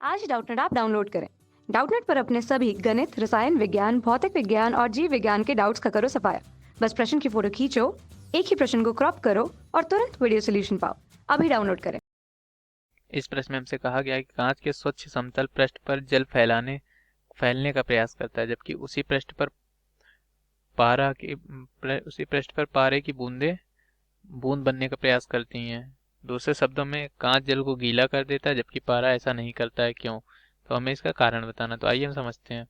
आज डाउटनेट आप डाउनलोड करें। डाउटनेट पर अपने सभी गणित, रसायन विज्ञान, भौतिक विज्ञान और जीव विज्ञान के डाउट्स का करो सफाया। बस प्रश्न की फोटो खींचो, एक ही प्रश्न को क्रॉप करो और तुरंत वीडियो सोल्यूशन पाओ। अभी डाउनलोड करें। इस प्रश्न में हमसे कहा गया है कि कांच के स्वच्छ समतल पृष्ठ पर जल फैलने का प्रयास करता है, जबकि उसी पृष्ठ पर पारे की बूंद बनने का प्रयास करती हैं। दूसरे शब्दों में कांच जल को गीला कर देता है, जबकि पारा ऐसा नहीं करता है। क्यों? तो हमें इसका कारण बताना। तो आइए हम समझते हैं।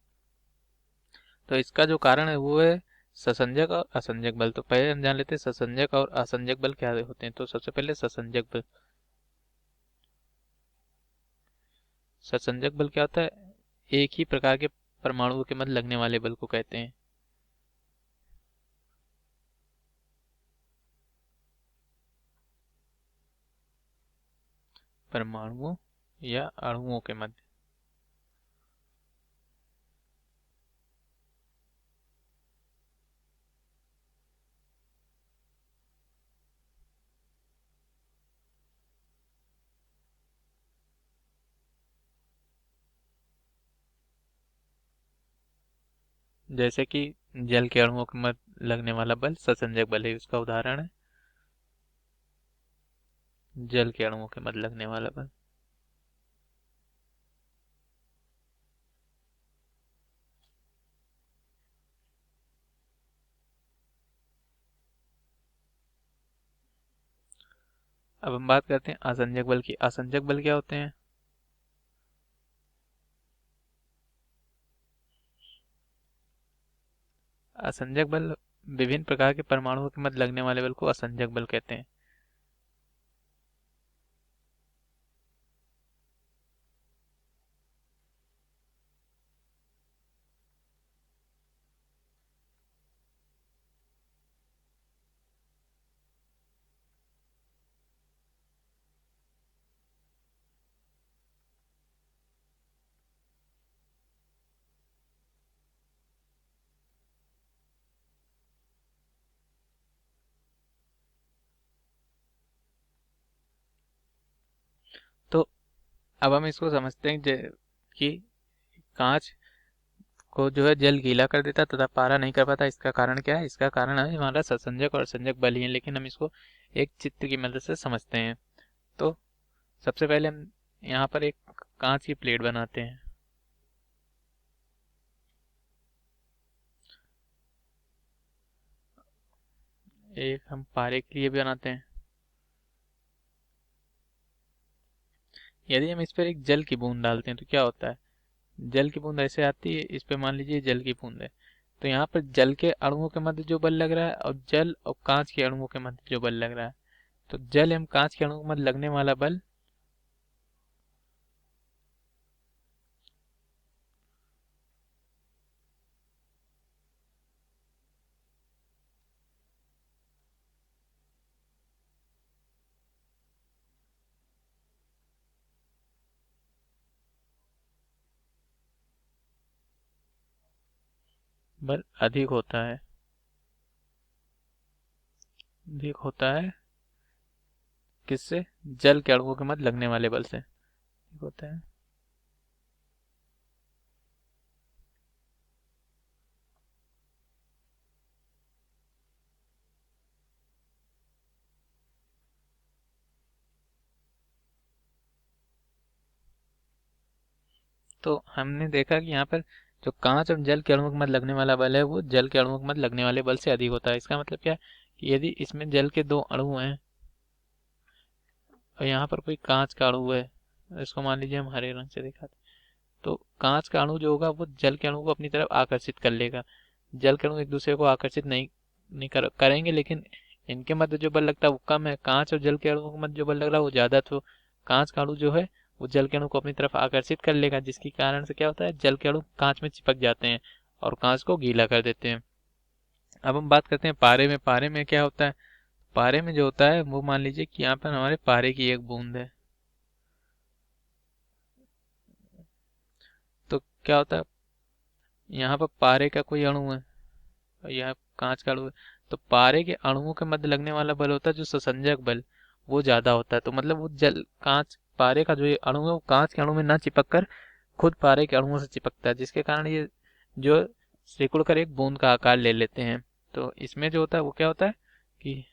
तो इसका जो कारण है वो है ससंजक और असंजक बल। तो पहले हम जान लेते हैं ससंजक और असंजक बल क्या होते हैं। तो सबसे पहले ससंजक बल क्या होता है? एक ही प्रकार के परमाणुओं के मध्य लगने वाले बल को कहते हैं। परमाणुओं या अणुओं के मध्य। जैसे कि जल के अणुओं के मध्य लगने वाला बल ससंजक बल है, उसका उदाहरण है जल के अणुओं के मध्य लगने वाला बल। अब हम बात करते हैं असंजक बल की। असंजक बल क्या होते हैं? असंजक बल विभिन्न प्रकार के परमाणुओं के मध्य लगने वाले बल को असंजक बल कहते हैं। तो अब हम इसको समझते हैं कि कांच को जो है जल गीला कर देता तथा पारा नहीं कर पाता। इसका कारण क्या है? इसका कारण है हमारा ससंजक और असंजक बल ही है, लेकिन हम इसको एक चित्र की मदद से समझते हैं। तो सबसे पहले हम यहाँ पर एक कांच की प्लेट बनाते हैं। एक हम पारे के लिए भी बनाते हैं। यदि हम इस पर एक जल की बूंद डालते हैं तो क्या होता है? जल की बूंद ऐसे आती है, इस पे मान लीजिए जल की बूंद है, तो यहाँ पर जल के अणुओं के मध्य जो बल लग रहा है और जल और कांच के अणुओं के मध्य जो बल लग रहा है, तो जल एवं कांच के अणुओं के मध्य लगने वाला बल अधिक होता है किससे? जल के अणुओं के मध्य लगने वाले बल से अधिक होता है। तो हमने देखा कि यहाँ पर जो कांच और जल के अणुओं के मध्य लगने वाला बल है वो जल के अणुओं के मध्य लगने वाले बल से अधिक होता है। इसका मतलब क्या है कि यदि इसमें जल के दो अणु हैं और यहाँ पर कोई कांच का अणु है, इसको मान लीजिए हम हरे रंग से दिखाते, तो कांच का अणु जो होगा वो जल के अणु को अपनी तरफ आकर्षित कर लेगा। जल के अणु एक दूसरे को आकर्षित नहीं करेंगे, लेकिन इनके मध्य जो बल लगता है वो कम है। कांच और जल के अणुओं के मध्य जो बल लग रहा है वो ज्यादा। तो कांच का अणु जो है वो जल के अणु को अपनी तरफ आकर्षित कर लेगा, जिसके कारण से क्या होता है, जल के अणु कांच में चिपक जाते हैं और कांच को गीला कर देते हैं। अब हम बात करते हैं पारे में। पारे में क्या होता है? पारे में जो होता है वो मान लीजिए कि यहाँ पर हमारे पारे की एक बूंद है। तो क्या होता है, यहाँ पर पारे का कोई अणु है और यह कांच का अणु है। तो पारे के अणुओं के मध्य लगने वाला बल होता है जो ससंजक बल, वो ज्यादा होता है। तो मतलब वो जल कांच पारे का जो ये अणु है वो कांच के अणु में ना चिपक कर खुद पारे के अणुओं से चिपकता है, जिसके कारण ये जो सिकुड़ कर एक बूंद का आकार ले लेते हैं। तो इसमें जो होता है वो क्या होता है कि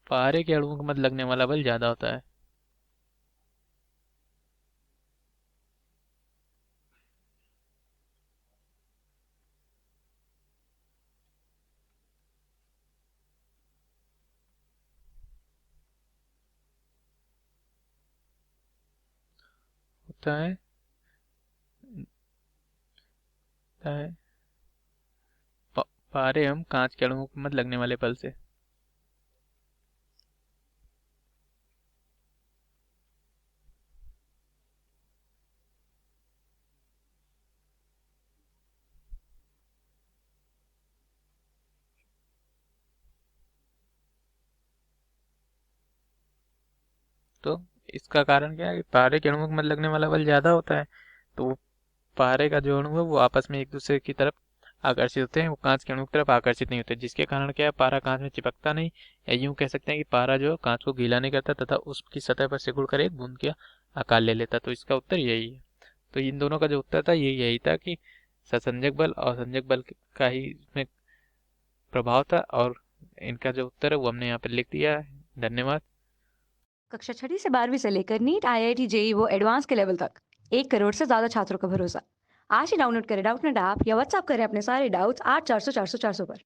पारे के अणुओं के मध्य लगने वाला बल ज्यादा होता है। होता है होता है पारे एवं कांच के अणुओं के मध्य लगने वाले बल से। तो इसका कारण क्या है कि पारे के अणुओं के मध्य लगने वाला बल ज्यादा होता है, तो वो पारे का जो अणु है वो आपस में एक दूसरे की तरफ आकर्षित होते हैं, वो कांच के अणु की तरफ आकर्षित नहीं होते, जिसके कारण क्या है पारा कांच में चिपकता नहीं, या यूं कह सकते हैं कि पारा जो है कांच को गीला नहीं करता तथा उसकी सतह पर सिकुड़ कर एक बूंद का आकार ले लेता। तो इसका उत्तर यही है। तो इन दोनों का जो उत्तर था ये यही था कि ससंजक बल और संजक बल का ही इसमें प्रभाव था, और इनका जो उत्तर है वो हमने यहाँ पर लिख दिया है। धन्यवाद। कक्षा 6वीं से 12वीं से लेकर नीट, आईआईटी, जेई वो एडवांस के लेवल तक 1 करोड़ से ज्यादा छात्रों का भरोसा। आज ही डाउनलोड करें डाउटनेट ऐप या व्हाट्सएप करें अपने सारे डाउट्स 8400 400 400 पर।